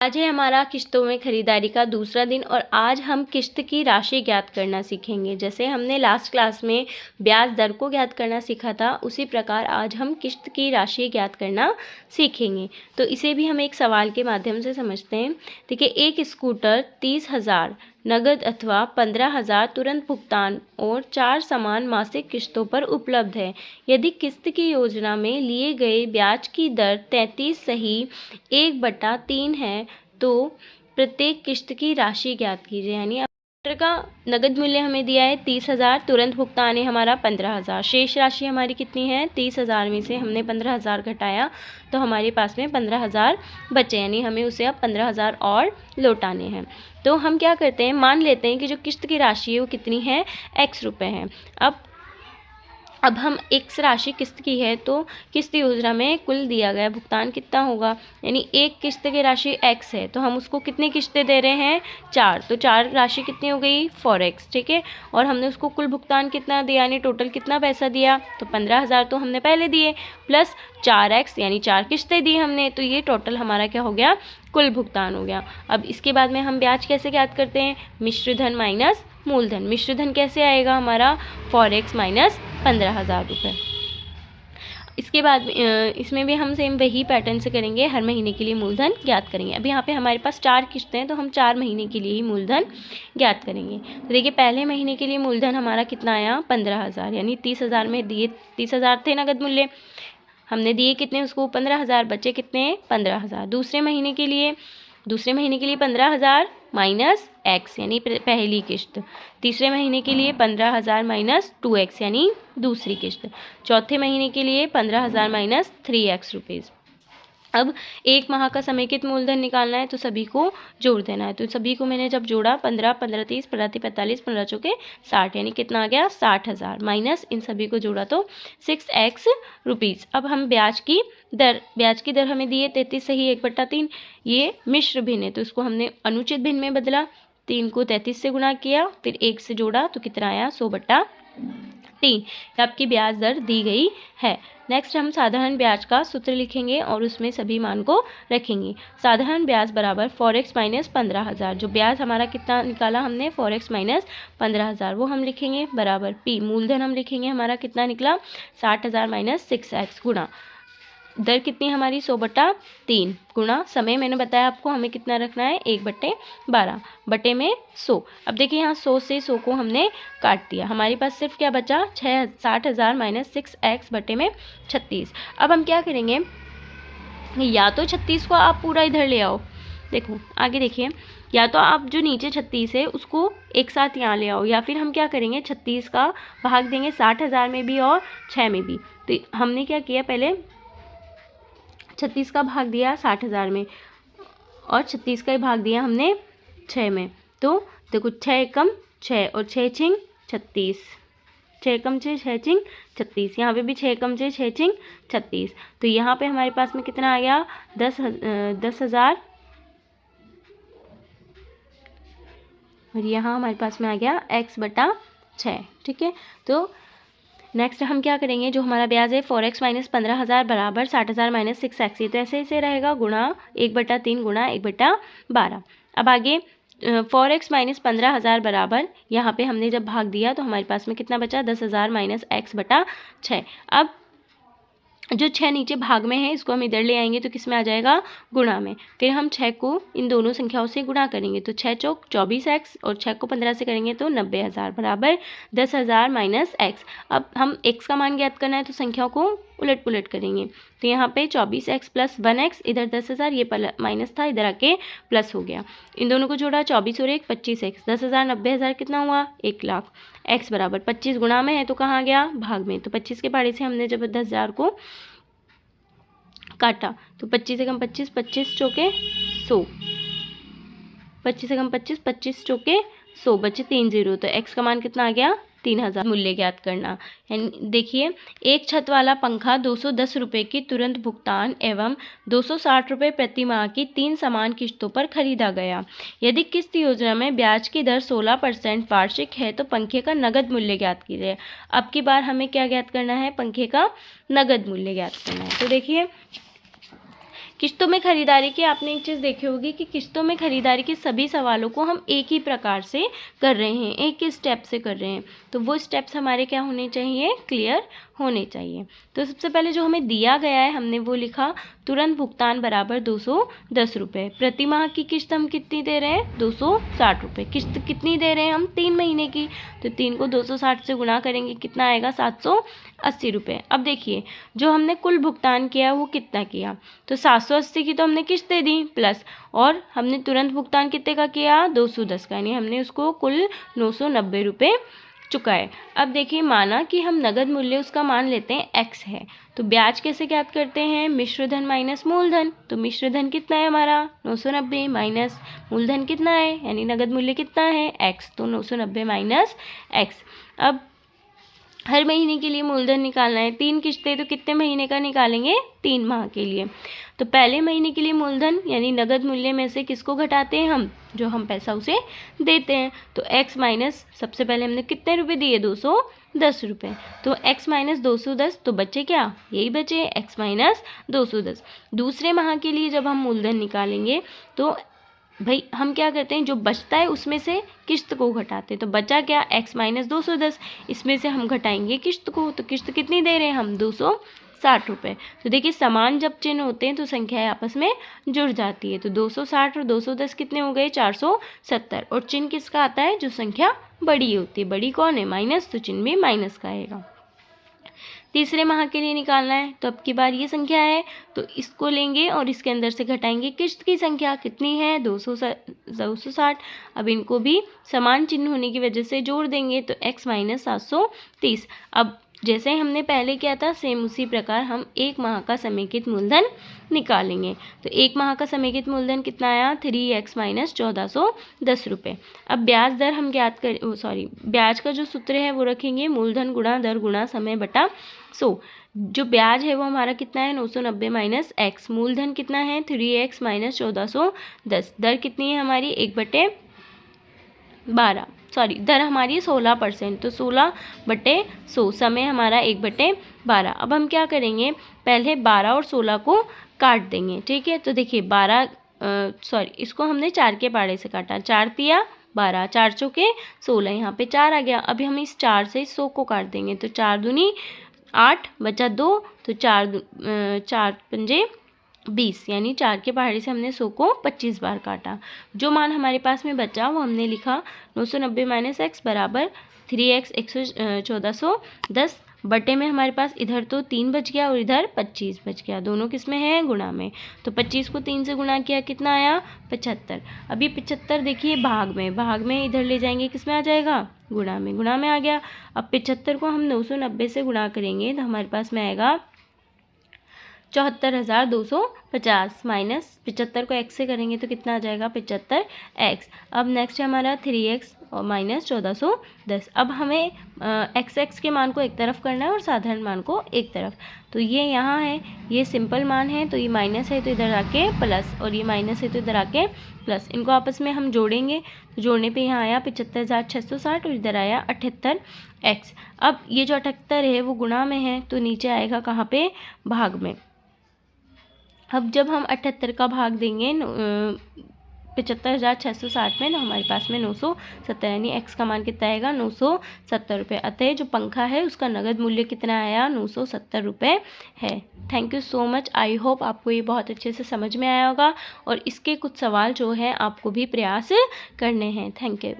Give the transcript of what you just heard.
आज है हमारा किस्तों में खरीदारी का दूसरा दिन और आज हम किस्त की राशि ज्ञात करना सीखेंगे। जैसे हमने लास्ट क्लास में ब्याज दर को ज्ञात करना सीखा था, उसी प्रकार आज हम किस्त की राशि ज्ञात करना सीखेंगे। तो इसे भी हम एक सवाल के माध्यम से समझते हैं। देखिए, एक स्कूटर 30,000 नगद अथवा 15,000 तुरंत भुगतान और 4 समान मासिक किस्तों पर उपलब्ध है। यदि किस्त की योजना में लिए गए ब्याज की दर 33 सही 1/3 है तो प्रत्येक किस्त की राशि ज्ञात कीजिए। यानी स्कूटर का नगद मूल्य हमें दिया है 30,000, तुरंत भुगतान है हमारा 15,000। शेष राशि हमारी कितनी है? 30,000 में से हमने 15,000 घटाया तो हमारे पास में 15,000 बचे, यानी हमें उसे अब 15,000 और लौटाने हैं। तो हम क्या करते हैं, मान लेते हैं कि जो किस्त की राशि है वो कितनी है? x रुपये है। अब हम x राशि किस्त की है तो किस्त योजना में कुल दिया गया भुगतान कितना होगा? यानी एक किस्त की राशि x है तो हम उसको कितनी किस्तें दे रहे हैं? 4। तो 4 राशि कितनी हो गई? 4x, ठीक है। और हमने उसको कुल भुगतान कितना दिया, यानी टोटल कितना पैसा दिया? तो 15,000 तो हमने पहले दिए प्लस 4x यानी 4 किस्तें दी हमने, तो ये टोटल हमारा क्या हो गया? कुल भुगतान हो गया। अब इसके बाद में हम ब्याज कैसे ज्ञात करते हैं? मिश्र धन माइनस मूलधन। मिश्र धन कैसे आएगा हमारा? 4x माइनस 15,000 रुपये। इसके बाद इसमें भी हम सेम वही पैटर्न से करेंगे, हर महीने के लिए मूलधन ज्ञात करेंगे। अब यहाँ पे हमारे पास 4 किस्तें हैं तो हम 4 महीने के लिए ही मूलधन ज्ञात करेंगे। तो देखिए, पहले महीने के लिए मूलधन हमारा कितना आया? 15,000, यानी 30,000 में दिए 30,000 थे नगद मूल्य, हमने दिए कितने उसको? 15,000, बचे कितने? 15,000। दूसरे महीने के लिए 15,000 माइनस x यानी पहली किस्त। तीसरे महीने के लिए 15,000 माइनस 2x यानी दूसरी किस्त। चौथे महीने के लिए 15,000 माइनस 3x रुपीज़। अब एक माह का समेकित मूलधन निकालना है तो सभी को जोड़ देना है। तो सभी को मैंने जब जोड़ा 15, 15 30, 15 45, 15 चौके 60, यानी कितना आ गया? 60,000 माइनस इन सभी को जोड़ा तो 6x रुपीज़। अब हम ब्याज की दर हमें दी है 33 सही 1/3। ये मिश्र भिन्न है तो इसको हमने अनुचित भिन्न में बदला, 3 को 33 से गुणा किया, फिर 1 से जोड़ा तो कितना आया? 100/3। आपकी ब्याज दर दी गई है। नेक्स्ट हम साधारण ब्याज का सूत्र लिखेंगे और उसमें सभी मान को रखेंगे। साधारण ब्याज बराबर 4x माइनस 15,000। जो ब्याज हमारा कितना निकाला हमने? 4x माइनस 15,000, वो हम लिखेंगे बराबर p। मूलधन हम लिखेंगे हमारा कितना निकला? 60,000 माइनस 6x गुणा दर कितनी हमारी? 100/3 गुणा समय मैंने बताया आपको हमें कितना रखना है? 1/12 बटे में 100। अब देखिए, यहाँ 100 से 100 को हमने काट दिया, हमारे पास सिर्फ क्या बचा? 60,000 माइनस 6x बटे में 36। अब हम क्या करेंगे, या तो 36 को आप पूरा इधर ले आओ, देखो आगे देखिए, या तो आप जो नीचे 36 है उसको एक साथ यहाँ ले आओ, या फिर हम क्या करेंगे 36 का भाग देंगे 60,000 में भी और 6 में भी। तो हमने क्या किया, पहले 36 का भाग दिया 60,000 में और 36 का ही भाग दिया हमने 6 में। तो देखो 6 एकम 6 और 6 छिंग 36, 6 एकम 6 6 छिंग 36, यहाँ पे भी 6 एकम 6 6 छिंग 36। तो यहाँ पे हमारे पास में कितना आ गया? 10,000 और यहाँ हमारे पास में आ गया x/6, ठीक है। तो नेक्स्ट हम क्या करेंगे, जो हमारा ब्याज है 4x माइनस 15,000 बराबर 60,000 माइनस 6x, तो ऐसे रहेगा गुणा 1/3 गुणा 1/12। अब आगे 4x माइनस 15,000 बराबर, यहाँ पे हमने जब भाग दिया तो हमारे पास में कितना बचा? 10,000 माइनस x/6। अब जो 6 नीचे भाग में है इसको हम इधर ले आएंगे तो किस में आ जाएगा? गुणा में। फिर हम 6 को इन दोनों संख्याओं से गुणा करेंगे तो 6 चौक 24x और 6 को 15 से करेंगे तो 90,000 बराबर 10,000 माइनस x। अब हम x का मान ज्ञात करना है तो संख्याओं को उलट पुलट करेंगे, तो यहाँ पे 24x प्लस 1x, इधर 10,000, ये माइनस था, इधर आके प्लस हो गया। इन दोनों को जोड़ा 24 और 1 25x, 10,000 90,000 कितना हुआ? 1,00,000। x बराबर 25 गुणा में है तो कहाँ गया? भाग में। तो 25 के पहाड़े से हमने जब 10,000 को काटा तो 25 से कम 25, 25 चौके 100, 25 से कम 25, 25 चौके 100, बचे 3 0। तो x का मान कितना आ गया? 3,000। मूल्य ज्ञात करना, यानी देखिए, एक छत वाला पंखा 210 रुपये की तुरंत भुगतान एवं 260 रुपये प्रति माह की 3 समान किस्तों पर खरीदा गया। यदि किस्त योजना में ब्याज की दर 16% वार्षिक है तो पंखे का नगद मूल्य ज्ञात कीजिए। अब की बार हमें क्या ज्ञात करना है? पंखे का नगद मूल्य ज्ञात करना है। तो देखिए, किस्तों में खरीदारी की आपने एक चीज़ देखी होगी कि किस्तों में खरीदारी के सभी सवालों को हम एक ही प्रकार से कर रहे हैं, एक ही स्टेप से कर रहे हैं। तो वो स्टेप्स हमारे क्या होने चाहिए, क्लियर होने चाहिए। तो सबसे पहले जो हमें दिया गया है हमने वो लिखा, तुरंत भुगतान बराबर 210 रुपये। प्रति माह की किस्त हम कितनी दे रहे हैं, 260 रुपये। किस्त कितनी दे रहे हैं हम, 3 महीने की। तो 3 को 260 से गुणा करेंगे, कितना आएगा, 780 रुपये। अब देखिए जो हमने कुल भुगतान किया वो कितना किया, तो 780 की तो हमने किस्त दे दी प्लस, और हमने तुरंत भुगतान कितने का किया, 210 का, यानी हमने उसको कुल 990 रुपये चुकाए। अब देखिए माना कि हम नगद मूल्य उसका मान लेते हैं x है, तो ब्याज कैसे ज्ञात करते हैं, मिश्र धन माइनस मूलधन। तो मिश्र धन कितना है हमारा, 990 माइनस मूलधन कितना है, यानी नगद मूल्य कितना है, x, तो 990 माइनस x। अब हर महीने के लिए मूलधन निकालना है, 3 किस्तें, तो कितने महीने का निकालेंगे, 3 माह के लिए। तो पहले महीने के लिए मूलधन यानी नगद मूल्य में से किसको घटाते हैं हम, जो हम पैसा उसे देते हैं। तो x माइनस, सबसे पहले हमने कितने रुपए दिए, 210 रुपये। तो x माइनस 210, तो बचे क्या, यही बचे x माइनस 210। दूसरे माह के लिए जब हम मूलधन निकालेंगे तो भाई हम क्या करते हैं, जो बचता है उसमें से किस्त को घटाते हैं। तो बचा क्या, x माइनस 210, इसमें से हम घटाएंगे किस्त को। तो किस्त कितनी दे रहे हैं हम, 260 रुपये। तो देखिए समान जब चिन्ह होते हैं तो संख्याएं आपस में जुड़ जाती है। तो 260 और 210 कितने हो गए, 470। और चिन्ह किसका आता है, जो संख्या बड़ी होती है। बड़ी कौन है, माइनस, तो चिन्ह भी माइनस का आएगा। तीसरे माह के लिए निकालना है, तो अब की बार ये संख्या है, तो इसको लेंगे और इसके अंदर से घटाएंगे किस्त की संख्या, कितनी है, 260। अब इनको भी समान चिन्ह होने की वजह से जोड़ देंगे, तो x माइनस 730। अब जैसे हमने पहले किया था सेम उसी प्रकार हम 1 माह का समेकित मूलधन निकालेंगे। तो 1 माह का समेकित मूलधन कितना आया, 3x माइनस 1410 रुपये। अब ब्याज दर हम ज्ञात कर ब्याज का जो सूत्र है वो रखेंगे, मूलधन गुणा दर गुणा समय बटा 100। जो ब्याज है वो हमारा कितना है, 990 माइनस x। मूलधन कितना है, 3x माइनस 1410। दर कितनी है हमारी, 1/12, दर हमारी 16%, तो 16/100। समय हमारा 1/12। अब हम क्या करेंगे, पहले 12 और 16 को काट देंगे, ठीक है। तो देखिए इसको हमने 4 के पाड़े से काटा, 4 तिया 12, 4 चौके 16, यहाँ पे 4 आ गया। अभी हम इस 4 से 100 को काट देंगे, तो 4 दूनी 8 बचा 2, तो 4 पंजे 20, यानी 4 के पहाड़ी से हमने 100 को 25 बार काटा। जो मान हमारे पास में बचा वो हमने लिखा 990 माइनस x बराबर 3x 1410 बटे में हमारे पास इधर तो 3 बच गया और इधर 25 बच गया, दोनों किस में है, गुणा में। तो 25 को 3 से गुणा किया, कितना आया, 75। अभी 75 देखिए भाग में इधर ले जाएंगे, किस में आ जाएगा, गुणा में आ गया। अब 75 को हम 990 से गुणा करेंगे तो हमारे पास में आएगा 74,250 माइनस 75 को x से करेंगे तो कितना आ जाएगा, 75x। अब नेक्स्ट है हमारा 3x और माइनस 1410। अब हमें x के मान को एक तरफ करना है और साधारण मान को एक तरफ। तो ये यहाँ है, ये सिंपल मान है, तो ये माइनस है तो इधर आके प्लस, और ये माइनस है तो इधर आके प्लस। इनको आपस में हम जोड़ेंगे, तो जोड़ने पे यहाँ आया 75,660 और इधर आया 78x। अब ये जो 78 है वो गुणा में है, तो नीचे आएगा कहाँ पे, भाग में। अब जब हम 78 का भाग देंगे 75,660 में, तो हमारे पास में 970, यानी x का मान कितना आएगा, 970 रुपये। अतः जो पंखा है उसका नगद मूल्य कितना आया, 970 रुपये है। Thank you so much. I hope आपको ये बहुत अच्छे से समझ में आया होगा और इसके कुछ सवाल जो है आपको भी प्रयास करने हैं। Thank you.